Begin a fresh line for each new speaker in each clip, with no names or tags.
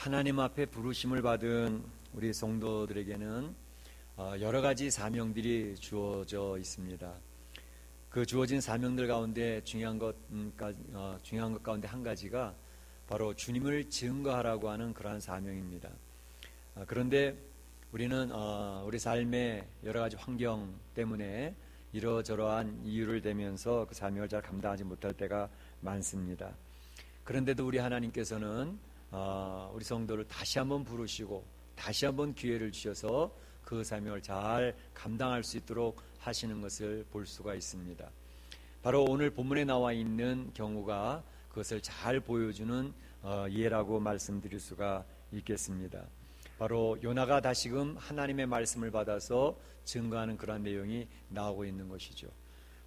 하나님 앞에 부르심을 받은 우리 성도들에게는 여러 가지 사명들이 주어져 있습니다. 그 주어진 사명들 가운데 중요한 것 가운데 한 가지가 바로 주님을 증거하라고 하는 그러한 사명입니다. 그런데 우리는 우리 삶의 여러 가지 환경 때문에 이러저러한 이유를 대면서 그 사명을 잘 감당하지 못할 때가 많습니다. 그런데도 우리 하나님께서는 우리 성도를 다시 한번 부르시고 다시 한번 기회를 주셔서 그 사명을 잘 감당할 수 있도록 하시는 것을 볼 수가 있습니다. 바로 오늘 본문에 나와 있는 경우가 그것을 잘 보여주는 예라고 말씀드릴 수가 있겠습니다. 바로 요나가 다시금 하나님의 말씀을 받아서 증거하는 그런 내용이 나오고 있는 것이죠.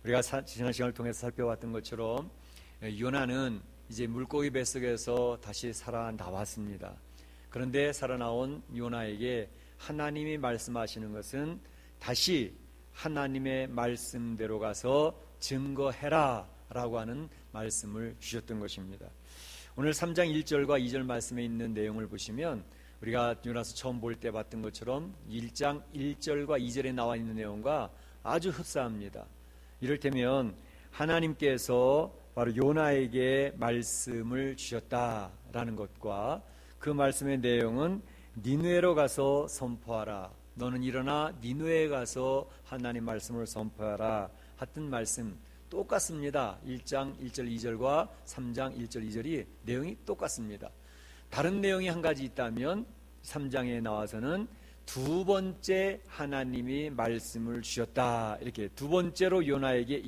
우리가 지난 시간을 통해서 살펴봤던 것처럼 요나는 이제 물고기 뱃속에서 다시 살아나왔습니다. 그런데 살아나온 요나에게 하나님이 말씀하시는 것은 다시 하나님의 말씀대로 가서 증거해라 라고 하는 말씀을 주셨던 것입니다. 오늘 3장 1절과 2절 말씀에 있는 내용을 보시면 우리가 요나서 처음 볼 때 봤던 것처럼 1장 1절과 2절에 나와 있는 내용과 아주 흡사합니다. 이를테면 하나님께서 바로 요나에게 말씀을 주셨다라는 것과 그 말씀의 내용은 니느웨로 가서 선포하라, 너는 일어나 니느웨에 가서 하나님 말씀을 선포하라 하던 말씀 똑같습니다. 1장 1절 2절과 3장 1절 2절이 내용이 똑같습니다. 다른 내용이 한 가지 있다면 3장에 나와서는 두 번째 하나님이 말씀을 주셨다, 이렇게 두 번째로 요나에게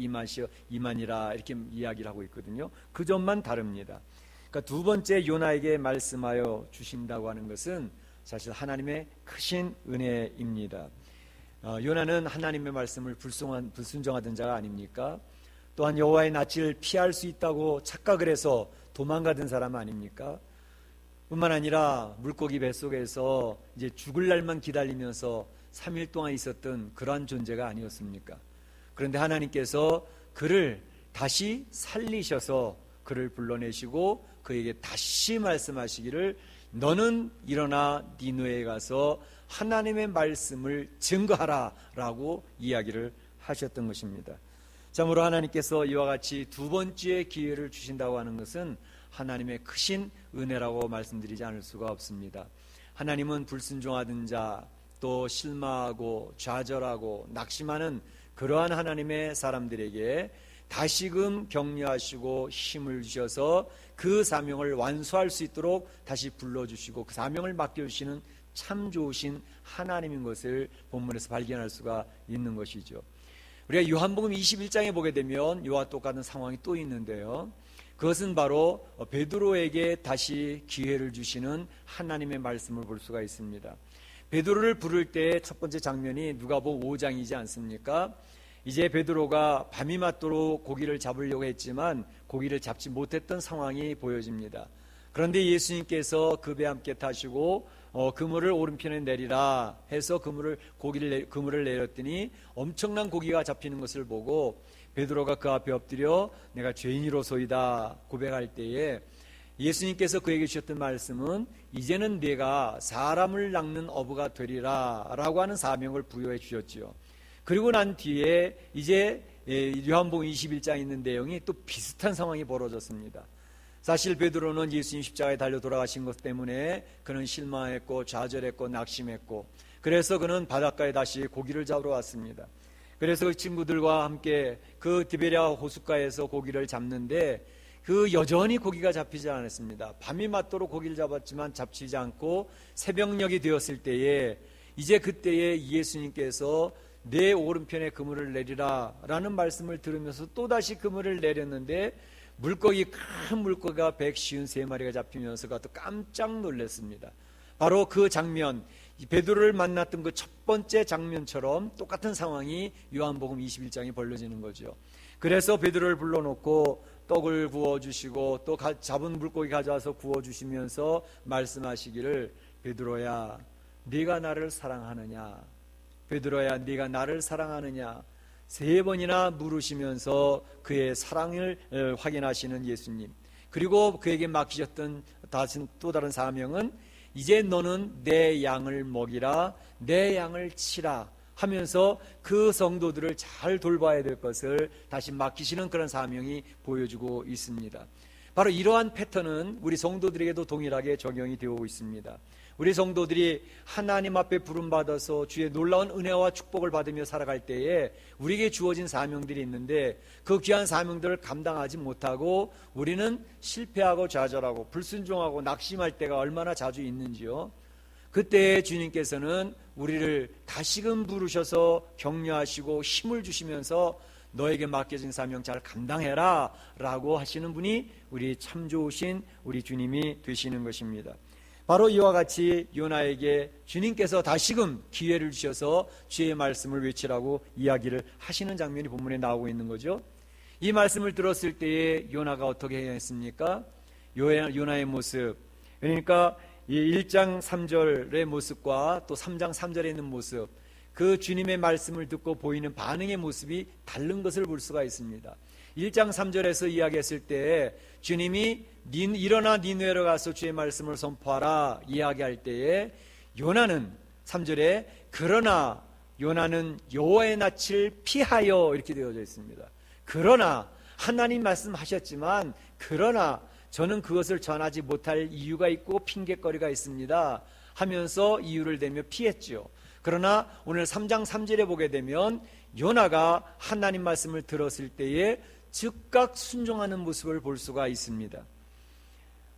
임하니라 이렇게 이야기를 하고 있거든요. 그 점만 다릅니다. 그러니까 두 번째 요나에게 말씀하여 주신다고 하는 것은 사실 하나님의 크신 은혜입니다. 요나는 하나님의 말씀을 불순종하던 자가 아닙니까? 또한 여호와의 낯을 피할 수 있다고 착각을 해서 도망가던 사람 아닙니까? 뿐만 아니라 물고기 뱃속에서 이제 죽을 날만 기다리면서 3일 동안 있었던 그러한 존재가 아니었습니까? 그런데 하나님께서 그를 다시 살리셔서 그를 불러내시고 그에게 다시 말씀하시기를 너는 일어나 니느웨에 가서 하나님의 말씀을 증거하라 라고 이야기를 하셨던 것입니다. 참으로 하나님께서 이와 같이 두 번째 기회를 주신다고 하는 것은 하나님의 크신 은혜라고 말씀드리지 않을 수가 없습니다. 하나님은 불순종하던 자, 또 실망하고 좌절하고 낙심하는 그러한 하나님의 사람들에게 다시금 격려하시고 힘을 주셔서 그 사명을 완수할 수 있도록 다시 불러주시고 그 사명을 맡겨주시는 참 좋으신 하나님인 것을 본문에서 발견할 수가 있는 것이죠. 우리가 요한복음 21장에 보게 되면 이와 똑같은 상황이 또 있는데요, 그것은 바로 베드로에게 다시 기회를 주시는 하나님의 말씀을 볼 수가 있습니다. 베드로를 부를 때 첫 번째 장면이 누가복음 5장이지 않습니까? 이제 베드로가 밤이 맞도록 고기를 잡으려고 했지만 고기를 잡지 못했던 상황이 보여집니다. 그런데 예수님께서 그 배에 함께 타시고 그물을 오른편에 내리라 해서 그물을 내렸더니 엄청난 고기가 잡히는 것을 보고 베드로가 그 앞에 엎드려 내가 죄인이로소이다 고백할 때에 예수님께서 그에게 주셨던 말씀은 이제는 네가 사람을 낚는 어부가 되리라 라고 하는 사명을 부여해 주셨지요. 그리고 난 뒤에 이제 요한복음 21장에 있는 내용이 또 비슷한 상황이 벌어졌습니다. 사실 베드로는 예수님 십자가에 달려 돌아가신 것 때문에 그는 실망했고 좌절했고 낙심했고 그래서 그는 바닷가에 다시 고기를 잡으러 왔습니다. 그래서 그 친구들과 함께 그 디베랴 호숫가에서 고기를 잡는데 그 여전히 고기가 잡히지 않았습니다. 밤이 맞도록 고기를 잡았지만 잡히지 않고 새벽녘이 되었을 때에 이제 그때에 예수님께서 내 오른편에 그물을 내리라 라는 말씀을 들으면서 또다시 그물을 내렸는데 큰 물고기가 153마리가 잡히면서 그것도 깜짝 놀랐습니다. 바로 그 장면, 베드로를 만났던 그 첫 번째 장면처럼 똑같은 상황이 요한복음 21장에 벌어지는 거죠. 그래서 베드로를 불러놓고 떡을 구워주시고 또 잡은 물고기 가져와서 구워주시면서 말씀하시기를 베드로야 네가 나를 사랑하느냐, 베드로야 네가 나를 사랑하느냐 3번이나 물으시면서 그의 사랑을 확인하시는 예수님, 그리고 그에게 맡기셨던 또 다른 사명은 이제 너는 내 양을 먹이라, 내 양을 치라 하면서 그 성도들을 잘 돌봐야 될 것을 다시 맡기시는 그런 사명이 보여주고 있습니다. 바로 이러한 패턴은 우리 성도들에게도 동일하게 적용이 되고 있습니다. 우리 성도들이 하나님 앞에 부름받아서 주의 놀라운 은혜와 축복을 받으며 살아갈 때에 우리에게 주어진 사명들이 있는데 그 귀한 사명들을 감당하지 못하고 우리는 실패하고 좌절하고 불순종하고 낙심할 때가 얼마나 자주 있는지요. 그때 주님께서는 우리를 다시금 부르셔서 격려하시고 힘을 주시면서 너에게 맡겨진 사명 잘 감당해라 라고 하시는 분이 우리 참 좋으신 우리 주님이 되시는 것입니다. 바로 이와 같이 요나에게 주님께서 다시금 기회를 주셔서 주의 말씀을 외치라고 이야기를 하시는 장면이 본문에 나오고 있는 거죠. 이 말씀을 들었을 때에 요나가 어떻게 해야 했습니까? 요나의 모습, 그러니까 이 1장 3절의 모습과 또 3장 3절에 있는 모습, 그 주님의 말씀을 듣고 보이는 반응의 모습이 다른 것을 볼 수가 있습니다. 1장 3절에서 이야기했을 때 주님이 일어나 니느웨로 가서 주의 말씀을 선포하라 이야기할 때에 요나는 3절에 그러나 요나는 여호와의 낯을 피하여 이렇게 되어져 있습니다. 그러나 하나님 말씀하셨지만 그러나 저는 그것을 전하지 못할 이유가 있고 핑계거리가 있습니다 하면서 이유를 대며 피했죠. 그러나 오늘 3장 3절에 보게 되면 요나가 하나님 말씀을 들었을 때에 즉각 순종하는 모습을 볼 수가 있습니다.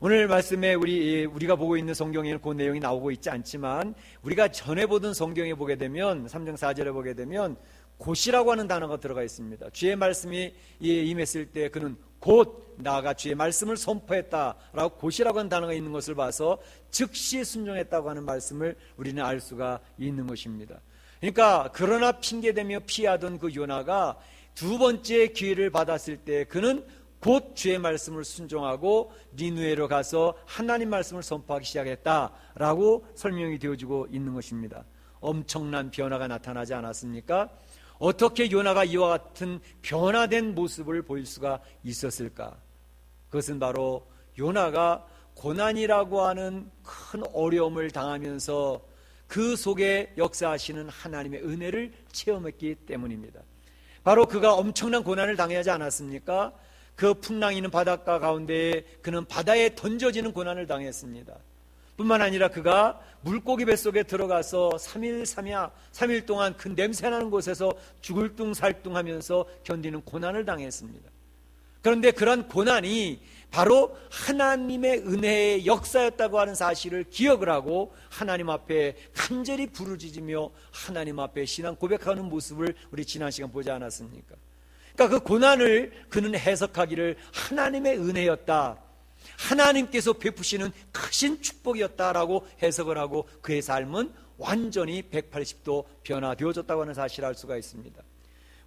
오늘 말씀에 우리가 보고 있는 성경에는 그 내용이 나오고 있지 않지만 우리가 전에 보던 성경에 보게 되면 3장 4절에 보게 되면 곧이라고 하는 단어가 들어가 있습니다. 주의 말씀이 임했을 때 그는 곧 나아가 주의 말씀을 선포했다라고 곧이라고 하는 단어가 있는 것을 봐서 즉시 순종했다고 하는 말씀을 우리는 알 수가 있는 것입니다. 그러니까 그러나 핑계대며 피하던 그 요나가 두 번째 기회를 받았을 때 그는 곧 주의 말씀을 순종하고 니느웨로 가서 하나님 말씀을 선포하기 시작했다라고 설명이 되어지고 있는 것입니다. 엄청난 변화가 나타나지 않았습니까? 어떻게 요나가 이와 같은 변화된 모습을 보일 수가 있었을까? 그것은 바로 요나가 고난이라고 하는 큰 어려움을 당하면서 그 속에 역사하시는 하나님의 은혜를 체험했기 때문입니다. 바로 그가 엄청난 고난을 당하지 않았습니까? 그 풍랑이는 바닷가 가운데에 그는 바다에 던져지는 고난을 당했습니다. 뿐만 아니라 그가 물고기 뱃속에 들어가서 3일 동안 그 냄새나는 곳에서 죽을 둥살둥하면서 견디는 고난을 당했습니다. 그런데 그런 고난이 바로 하나님의 은혜의 역사였다고 하는 사실을 기억을 하고 하나님 앞에 간절히 부르짖으며 하나님 앞에 신앙 고백하는 모습을 우리 지난 시간 보지 않았습니까? 그러니까 그 고난을 그는 해석하기를 하나님의 은혜였다, 하나님께서 베푸시는 크신 축복이었다라고 해석을 하고 그의 삶은 완전히 180도 변화되어졌다고 하는 사실을 알 수가 있습니다.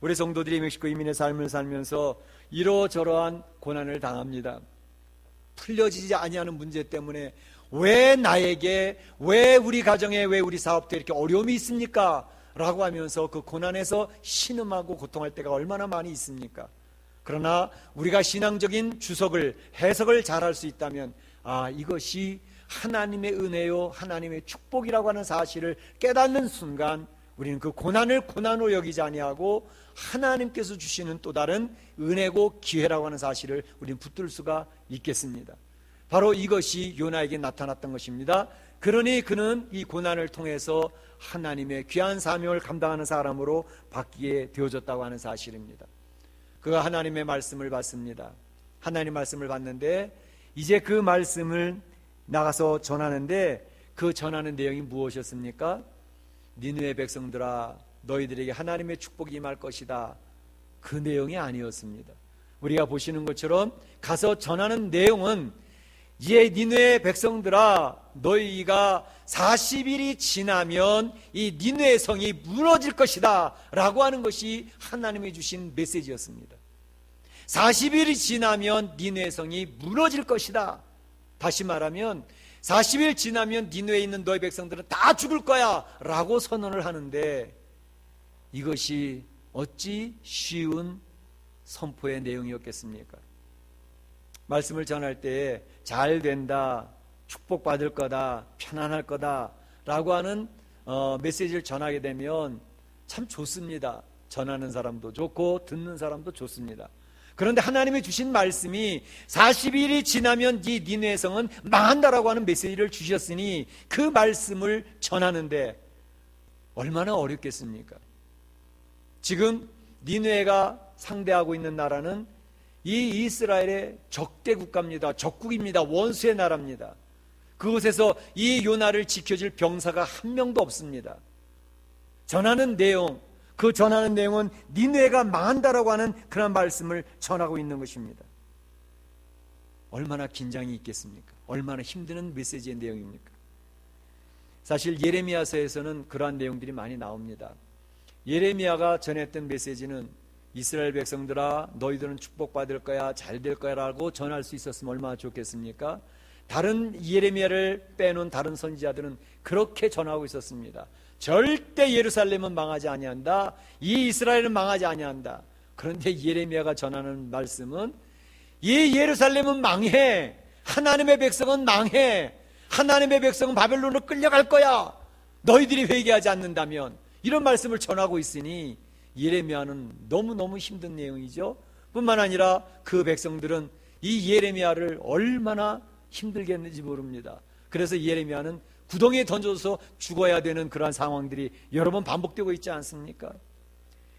우리 성도들이 멕시코 이민의 삶을 살면서 이러저러한 고난을 당합니다. 풀려지지 아니하는 문제 때문에 왜 나에게, 왜 우리 가정에, 왜 우리 사업대에 이렇게 어려움이 있습니까? 라고 하면서 그 고난에서 신음하고 고통할 때가 얼마나 많이 있습니까? 그러나 우리가 신앙적인 주석을, 해석을 잘할 수 있다면 이것이 하나님의 은혜요 하나님의 축복이라고 하는 사실을 깨닫는 순간 우리는 그 고난을 고난으로 여기지 아니하고 하나님께서 주시는 또 다른 은혜고 기회라고 하는 사실을 우리는 붙들 수가 있겠습니다. 바로 이것이 요나에게 나타났던 것입니다. 그러니 그는 이 고난을 통해서 하나님의 귀한 사명을 감당하는 사람으로 바뀌게 되어졌다고 하는 사실입니다. 그가 하나님의 말씀을 받습니다. 하나님 말씀을 받는데 이제 그 말씀을 나가서 전하는데 그 전하는 내용이 무엇이었습니까? 니느웨 백성들아 너희들에게 하나님의 축복이 임할 것이다. 그 내용이 아니었습니다. 우리가 보시는 것처럼 가서 전하는 내용은 이에 니느웨 백성들아 너희가 40일이 지나면 이 니느웨 성이 무너질 것이다 라고 하는 것이 하나님이 주신 메시지였습니다. 40일이 지나면 니느웨 성이 무너질 것이다. 다시 말하면 40일 지나면 니느웨에 있는 너희 백성들은 다 죽을 거야 라고 선언을 하는데 이것이 어찌 쉬운 선포의 내용이었겠습니까? 말씀을 전할 때 잘 된다, 축복받을 거다, 편안할 거다 라고 하는 메시지를 전하게 되면 참 좋습니다. 전하는 사람도 좋고 듣는 사람도 좋습니다. 그런데 하나님이 주신 말씀이 40일이 지나면 이 니느웨 성은 망한다라고 하는 메시지를 주셨으니 그 말씀을 전하는데 얼마나 어렵겠습니까? 지금 니느웨가 상대하고 있는 나라는 이 이스라엘의 적대 국가입니다. 적국입니다. 원수의 나라입니다. 그곳에서 이 요나를 지켜줄 병사가 한 명도 없습니다. 전하는 내용, 그 전하는 내용은 니느웨가 망한다라고 하는 그런 말씀을 전하고 있는 것입니다. 얼마나 긴장이 있겠습니까? 얼마나 힘드는 메시지의 내용입니까? 사실 예레미야서에서는 그러한 내용들이 많이 나옵니다. 예레미야가 전했던 메시지는 이스라엘 백성들아 너희들은 축복받을 거야, 잘 될 거야 라고 전할 수 있었으면 얼마나 좋겠습니까? 다른 예레미야를 빼놓은 다른 선지자들은 그렇게 전하고 있었습니다. 절대 예루살렘은 망하지 아니한다. 이 이스라엘은 망하지 아니한다. 그런데 예레미야가 전하는 말씀은 이 예루살렘은 망해. 하나님의 백성은 망해. 하나님의 백성은 바벨론으로 끌려갈 거야. 너희들이 회개하지 않는다면. 이런 말씀을 전하고 있으니 예레미야는 너무너무 힘든 내용이죠. 뿐만 아니라 그 백성들은 이 예레미야를 얼마나 힘들게 했는지 모릅니다. 그래서 예레미야는 구덩이에 던져서 죽어야 되는 그러한 상황들이 여러 번 반복되고 있지 않습니까?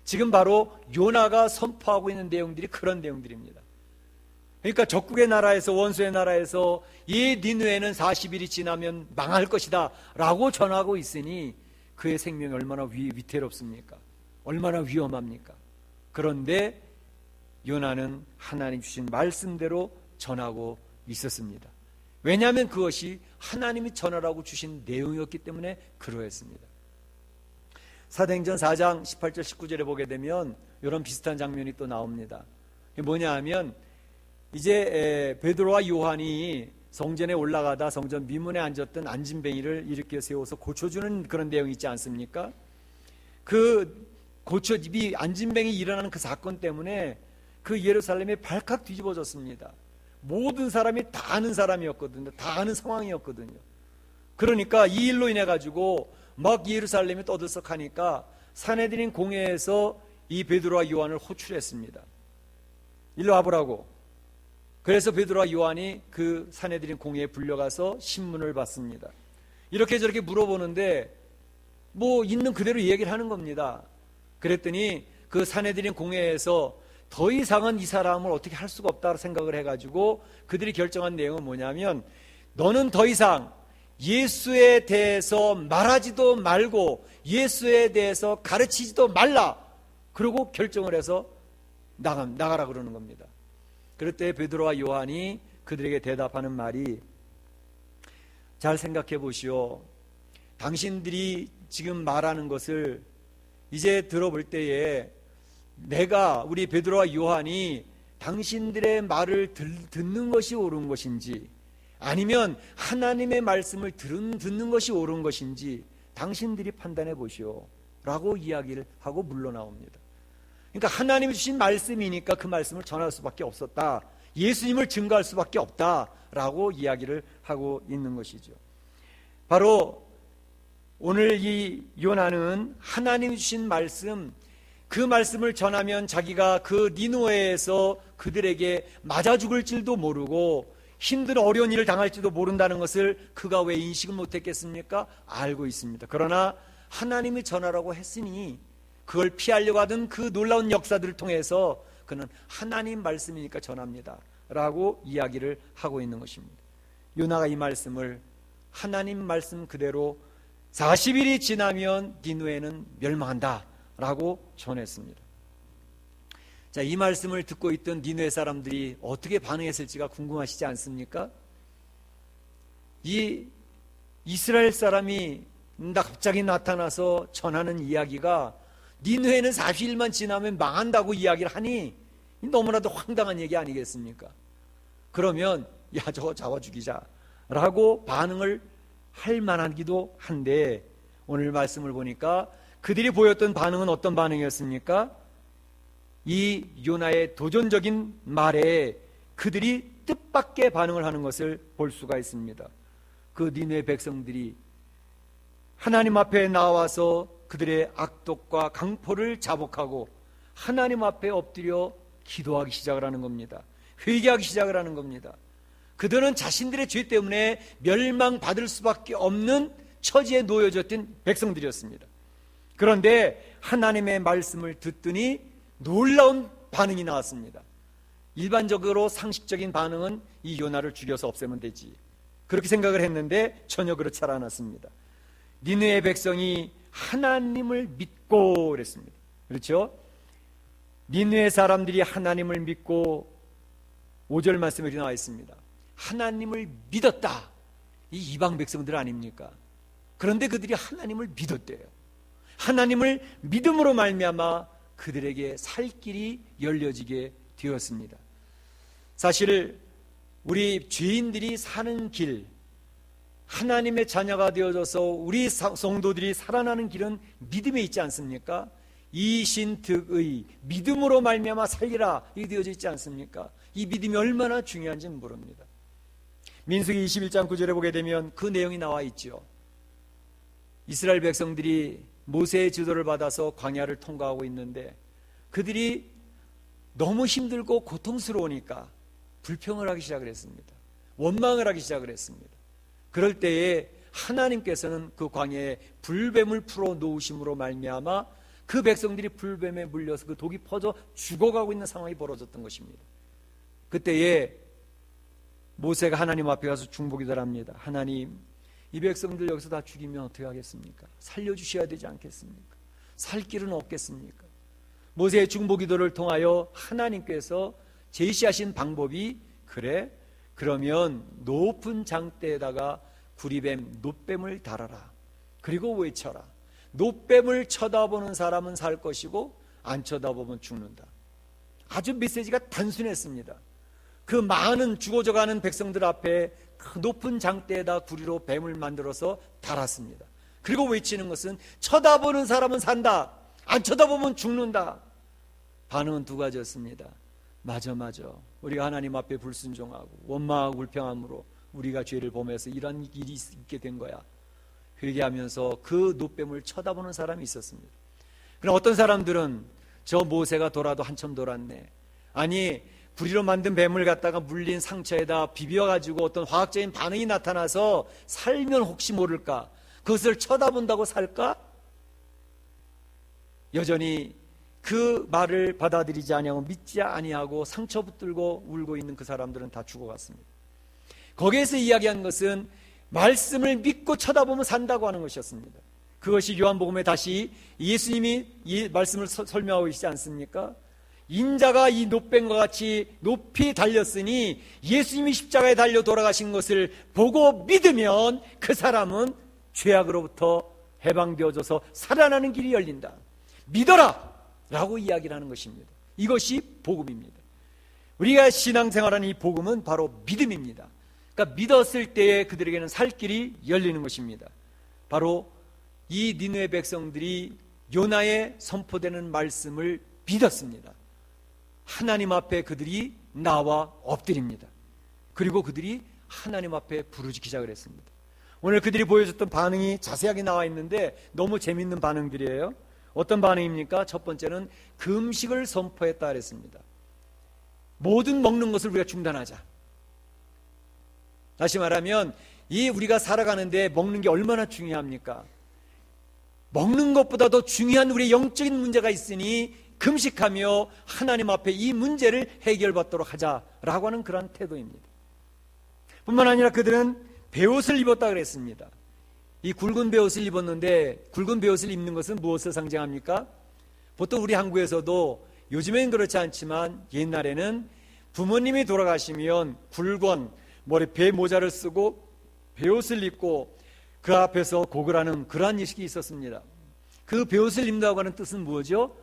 지금 바로 요나가 선포하고 있는 내용들이 그런 내용들입니다. 그러니까 적국의 나라에서, 원수의 나라에서 이 니느웨는 40일이 지나면 망할 것이다 라고 전하고 있으니 그의 생명이 얼마나 위태롭습니까? 얼마나 위험합니까? 그런데 요나는 하나님 주신 말씀대로 전하고 있었습니다. 왜냐하면 그것이 하나님이 전하라고 주신 내용이었기 때문에 그러했습니다. 사도행전 4장 18절 19절에 보게 되면 이런 비슷한 장면이 또 나옵니다. 뭐냐 하면 이제 베드로와 요한이 성전에 올라가다 성전 미문에 앉았던 안진뱅이를 일으켜 세워서 고쳐주는 그런 내용이 있지 않습니까? 그 이 안진뱅이 일어나는 그 사건 때문에 그 예루살렘이 발칵 뒤집어졌습니다. 모든 사람이 다 아는 사람이었거든요. 다 아는 상황이었거든요. 그러니까 이 일로 인해 가지고 막 예루살렘이 떠들썩하니까 산헤드린 공회에서 이 베드로와 요한을 호출했습니다. 일로 와보라고. 그래서 베드로와 요한이 그 산헤드린 공회에 불려가서 신문을 받습니다. 이렇게 저렇게 물어보는데 뭐 있는 그대로 얘기를 하는 겁니다. 그랬더니 그 산헤드린 공회에서 더 이상은 이 사람을 어떻게 할 수가 없다고 생각을 해가지고 그들이 결정한 내용은 뭐냐면 너는 더 이상 예수에 대해서 말하지도 말고 예수에 대해서 가르치지도 말라. 그러고 결정을 해서 나가라 그러는 겁니다. 그럴 때 베드로와 요한이 그들에게 대답하는 말이 잘 생각해 보시오. 당신들이 지금 말하는 것을 이제 들어볼 때에 내가 우리 베드로와 요한이 당신들의 말을 듣는 것이 옳은 것인지 아니면 하나님의 말씀을 듣는 것이 옳은 것인지 당신들이 판단해 보시오 라고 이야기를 하고 물러나옵니다. 그러니까 하나님이 주신 말씀이니까 그 말씀을 전할 수밖에 없었다. 예수님을 증거할 수밖에 없다라고 이야기를 하고 있는 것이죠. 바로 오늘 이 요나는 하나님이 주신 말씀, 그 말씀을 전하면 자기가 그 니느웨에서 그들에게 맞아 죽을 줄도 모르고 힘든 어려운 일을 당할지도 모른다는 것을 그가 왜 인식을 못했겠습니까? 알고 있습니다. 그러나 하나님이 전하라고 했으니 그걸 피하려고 하던 그 놀라운 역사들을 통해서 그는 하나님 말씀이니까 전합니다 라고 이야기를 하고 있는 것입니다. 요나가 이 말씀을 하나님 말씀 그대로 40일이 지나면 니느웨는 멸망한다 라고 전했습니다. 자, 이 말씀을 듣고 있던 니느웨 사람들이 어떻게 반응했을지가 궁금하시지 않습니까? 이 이스라엘 사람이 갑자기 나타나서 전하는 이야기가 니느웨는 40일만 지나면 망한다고 이야기를 하니 너무나도 황당한 얘기 아니겠습니까? 그러면 야 저거 잡아 죽이자 라고 반응을 할 만하기도 한데 오늘 말씀을 보니까 그들이 보였던 반응은 어떤 반응이었습니까? 이 요나의 도전적인 말에 그들이 뜻밖의 반응을 하는 것을 볼 수가 있습니다. 그 니느웨 백성들이 하나님 앞에 나와서 그들의 악독과 강포를 자복하고 하나님 앞에 엎드려 기도하기 시작을 하는 겁니다. 회개하기 시작을 하는 겁니다. 그들은 자신들의 죄 때문에 멸망받을 수밖에 없는 처지에 놓여졌던 백성들이었습니다. 그런데 하나님의 말씀을 듣더니 놀라운 반응이 나왔습니다. 일반적으로 상식적인 반응은 이 요나를 죽여서 없애면 되지, 그렇게 생각을 했는데 전혀 그렇지 않았습니다. 니느웨 백성이 하나님을 믿고 그랬습니다. 그렇죠? 니느웨 사람들이 하나님을 믿고 5절 말씀에 나와 있습니다. 하나님을 믿었다. 이 이방 백성들 아닙니까? 그런데 그들이 하나님을 믿었대요. 하나님을 믿음으로 말미암아 그들에게 살 길이 열려지게 되었습니다. 사실 우리 죄인들이 사는 길, 하나님의 자녀가 되어져서 우리 성도들이 살아나는 길은 믿음에 있지 않습니까? 이신득의, 믿음으로 말미암아 살리라, 이게 되어져 있지 않습니까? 이 믿음이 얼마나 중요한지는 모릅니다. 민수기 21장 9절에 보게 되면 그 내용이 나와 있죠. 이스라엘 백성들이 모세의 지도를 받아서 광야를 통과하고 있는데 그들이 너무 힘들고 고통스러우니까 불평을 하기 시작을 했습니다. 원망을 하기 시작을 했습니다. 그럴 때에 하나님께서는 그 광야에 불뱀을 풀어 놓으심으로 말미암아 그 백성들이 불뱀에 물려서 그 독이 퍼져 죽어가고 있는 상황이 벌어졌던 것입니다. 그때에 모세가 하나님 앞에 가서 중보기도를 합니다. 하나님, 이 백성들 여기서 다 죽이면 어떻게 하겠습니까? 살려주셔야 되지 않겠습니까? 살 길은 없겠습니까? 모세의 중보기도를 통하여 하나님께서 제시하신 방법이, 그래, 그러면 높은 장대에다가 구리뱀, 놋뱀을 달아라. 그리고 외쳐라. 놋뱀을 쳐다보는 사람은 살 것이고 안 쳐다보면 죽는다. 아주 메시지가 단순했습니다. 그 많은 죽어져가는 백성들 앞에 그 높은 장대에다 구리로 뱀을 만들어서 달았습니다. 그리고 외치는 것은 쳐다보는 사람은 산다, 안 쳐다보면 죽는다. 반응은 두 가지였습니다. 맞아, 우리가 하나님 앞에 불순종하고 원망하고 불평함으로 우리가 죄를 범해서 이런 일이 있게 된 거야. 회개하면서 그 놋뱀을 쳐다보는 사람이 있었습니다. 그럼 어떤 사람들은 저 모세가 돌아도 한참 돌았네, 아니 구리로 만든 뱀을 갖다가 물린 상처에다 비벼가지고 어떤 화학적인 반응이 나타나서 살면 혹시 모를까, 그것을 쳐다본다고 살까? 여전히 그 말을 받아들이지 아니하고 믿지 아니하고 상처 붙들고 울고 있는 그 사람들은 다 죽어갔습니다. 거기에서 이야기한 것은 말씀을 믿고 쳐다보면 산다고 하는 것이었습니다. 그것이 요한복음에 다시 예수님이 이 말씀을 설명하고 있지 않습니까? 인자가 이 놋뱀과 같이 높이 달렸으니 예수님이 십자가에 달려 돌아가신 것을 보고 믿으면 그 사람은 죄악으로부터 해방되어져서 살아나는 길이 열린다. 믿어라! 라고 이야기를 하는 것입니다. 이것이 복음입니다. 우리가 신앙생활하는 이 복음은 바로 믿음입니다. 그러니까 믿었을 때에 그들에게는 살 길이 열리는 것입니다. 바로 이 니느웨 백성들이 요나의 선포되는 말씀을 믿었습니다. 하나님 앞에 그들이 나와 엎드립니다. 그리고 그들이 하나님 앞에 부르짖기 시작을 했습니다. 오늘 그들이 보여줬던 반응이 자세하게 나와 있는데 너무 재밌는 반응들이에요. 어떤 반응입니까? 첫 번째는 금식을 선포했다 그랬습니다. 모든 먹는 것을 우리가 중단하자. 다시 말하면 이 우리가 살아가는데 먹는 게 얼마나 중요합니까? 먹는 것보다 더 중요한 우리의 영적인 문제가 있으니 금식하며 하나님 앞에 이 문제를 해결받도록 하자라고 하는 그런 태도입니다. 뿐만 아니라 그들은 베옷을 입었다 그랬습니다. 이 굵은 베옷을 입었는데 굵은 베옷을 입는 것은 무엇을 상징합니까? 보통 우리 한국에서도 요즘엔 그렇지 않지만 옛날에는 부모님이 돌아가시면 굵은 머리 배 모자를 쓰고 베옷을 입고 그 앞에서 고글하는 그러한 의식이 있었습니다. 그 베옷을 입는다고 하는 뜻은 뭐죠?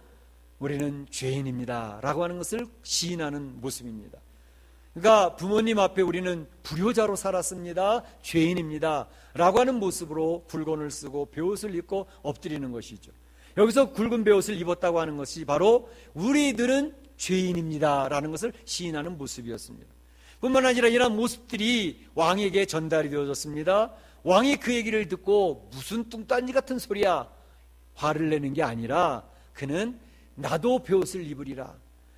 우리는 죄인입니다 라고 하는 것을 시인하는 모습입니다. 그러니까 부모님 앞에 우리는 불효자로 살았습니다, 죄인입니다 라고 하는 모습으로 굵은을 쓰고 베옷을 입고 엎드리는 것이죠. 여기서 굵은 베옷을 입었다고 하는 것이 바로 우리들은 죄인입니다 라는 것을 시인하는 모습이었습니다. 뿐만 아니라 이런 모습들이 왕에게 전달이 되어졌습니다. 왕이 그 얘기를 듣고 무슨 뚱딴지 같은 소리야, 화를 내는 게 아니라 그는 나도 베옷을 입으리라.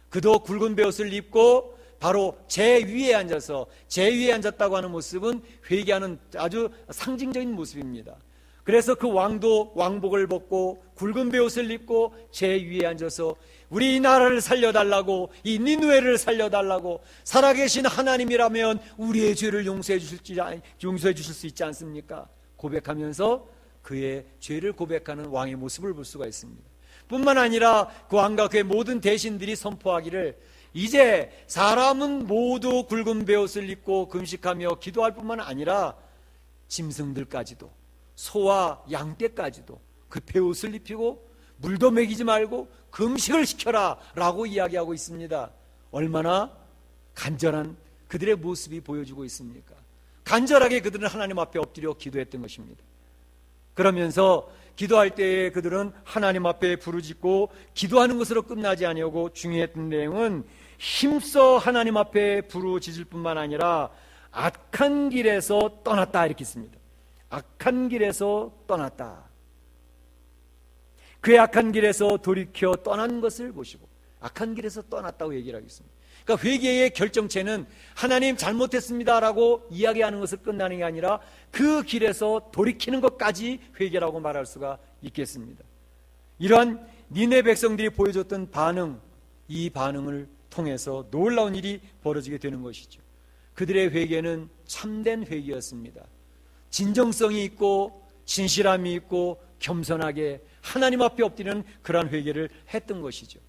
그도 굵은 베옷을 입고 바로 제 위에 앉았다고 하는 모습은 회개하는 아주 상징적인 모습입니다. 그래서 그 왕도 왕복을 벗고 굵은 베옷을 입고 제 위에 앉아서 우리 이 나라를 살려달라고, 이 니느웨를 살려달라고, 살아계신 하나님이라면 우리의 죄를 용서해 주실 수 있지 않습니까? 고백하면서 그의 죄를 고백하는 왕의 모습을 볼 수가 있습니다. 뿐만 아니라 그 왕과 그의 모든 대신들이 선포하기를 이제 사람은 모두 굵은 베옷을 입고 금식하며 기도할 뿐만 아니라 짐승들까지도, 소와 양떼까지도 그 베옷을 입히고 물도 먹이지 말고 금식을 시켜라 라고 이야기하고 있습니다. 얼마나 간절한 그들의 모습이 보여주고 있습니까? 간절하게 그들은 하나님 앞에 엎드려 기도했던 것입니다. 그러면서 기도할 때에 그들은 하나님 앞에 부르짖고 기도하는 것으로 끝나지 아니하고 중요했던 내용은 힘써 하나님 앞에 부르짖을 뿐만 아니라 악한 길에서 떠났다 이렇게 있습니다. 악한 길에서 떠났다. 그의 악한 길에서 돌이켜 떠난 것을 보시고 악한 길에서 떠났다고 얘기를 하겠습니다. 그러니까 회개의 결정체는 하나님 잘못했습니다라고 이야기하는 것을 끝나는 게 아니라 그 길에서 돌이키는 것까지 회개라고 말할 수가 있겠습니다. 이러한 니네 백성들이 보여줬던 반응, 이 반응을 통해서 놀라운 일이 벌어지게 되는 것이죠. 그들의 회개는 참된 회개였습니다. 진정성이 있고 진실함이 있고 겸손하게 하나님 앞에 엎드리는 그러한 회개를 했던 것이죠.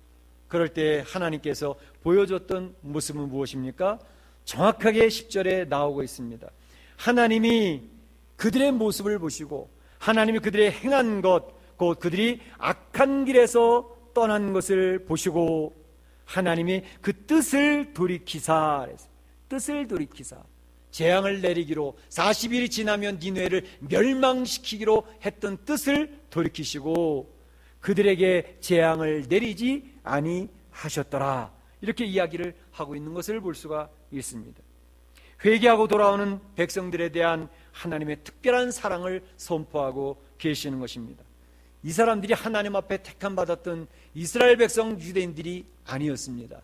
그럴 때 하나님께서 보여줬던 모습은 무엇입니까? 정확하게 10절에 나오고 있습니다. 하나님이 그들의 모습을 보시고 하나님이 그들의 행한 것, 곧 그들이 악한 길에서 떠난 것을 보시고 하나님이 그 뜻을 돌이키사, 뜻을 돌이키사 재앙을 내리기로 40일이 지나면 니느웨를 멸망시키기로 했던 뜻을 돌이키시고 그들에게 재앙을 내리지 아니하셨더라. 이렇게 이야기를 하고 있는 것을 볼 수가 있습니다. 회개하고 돌아오는 백성들에 대한 하나님의 특별한 사랑을 선포하고 계시는 것입니다. 이 사람들이 하나님 앞에 택함받았던 이스라엘 백성 유대인들이 아니었습니다.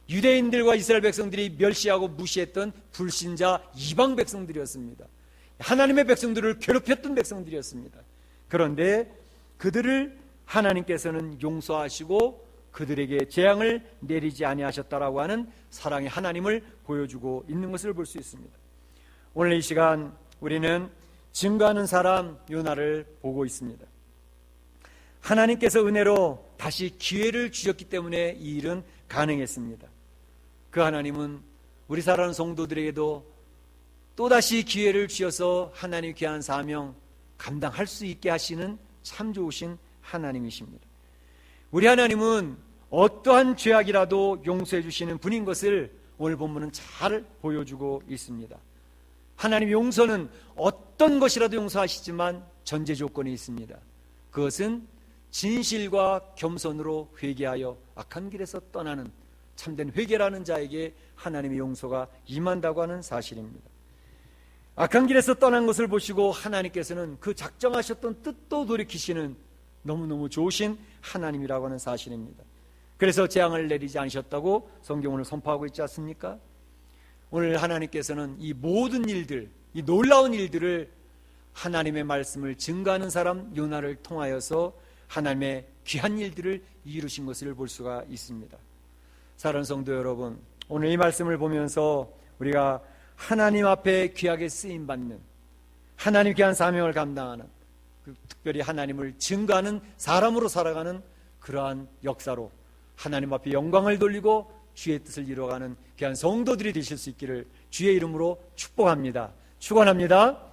유대인들과 이스라엘 백성들이 멸시하고 무시했던 불신자 이방 백성들이었습니다. 하나님의 백성들을 괴롭혔던 백성들이었습니다. 그런데 그들을 하나님께서는 용서하시고 그들에게 재앙을 내리지 아니하셨다라고 하는 사랑의 하나님을 보여주고 있는 것을 볼 수 있습니다. 오늘 이 시간 우리는 증거하는 사람 요나를 보고 있습니다. 하나님께서 은혜로 다시 기회를 주셨기 때문에 이 일은 가능했습니다. 그 하나님은 우리 사랑하는 성도들에게도 또다시 기회를 주셔서 하나님의 귀한 사명 감당할 수 있게 하시는 참 좋으신 하나님이십니다. 우리 하나님은 어떠한 죄악이라도 용서해 주시는 분인 것을 오늘 본문은 잘 보여주고 있습니다. 하나님의 용서는 어떤 것이라도 용서하시지만 전제 조건이 있습니다. 그것은 진실과 겸손으로 회개하여 악한 길에서 떠나는 참된 회개라는 자에게 하나님의 용서가 임한다고 하는 사실입니다. 악한 길에서 떠난 것을 보시고 하나님께서는 그 작정하셨던 뜻도 돌이키시는 너무너무 좋으신 하나님이라고 하는 사실입니다. 그래서 재앙을 내리지 않으셨다고 성경을 선포하고 있지 않습니까? 오늘 하나님께서는 이 모든 일들, 이 놀라운 일들을 하나님의 말씀을 증거하는 사람 요나를 통하여서 하나님의 귀한 일들을 이루신 것을 볼 수가 있습니다. 사랑하는 성도 여러분, 오늘 이 말씀을 보면서 우리가 하나님 앞에 귀하게 쓰임받는, 하나님 귀한 사명을 감당하는, 특별히 하나님을 증거하는 사람으로 살아가는 그러한 역사로 하나님 앞에 영광을 돌리고 주의 뜻을 이루어가는 귀한 성도들이 되실 수 있기를 주의 이름으로 축복합니다. 축원합니다.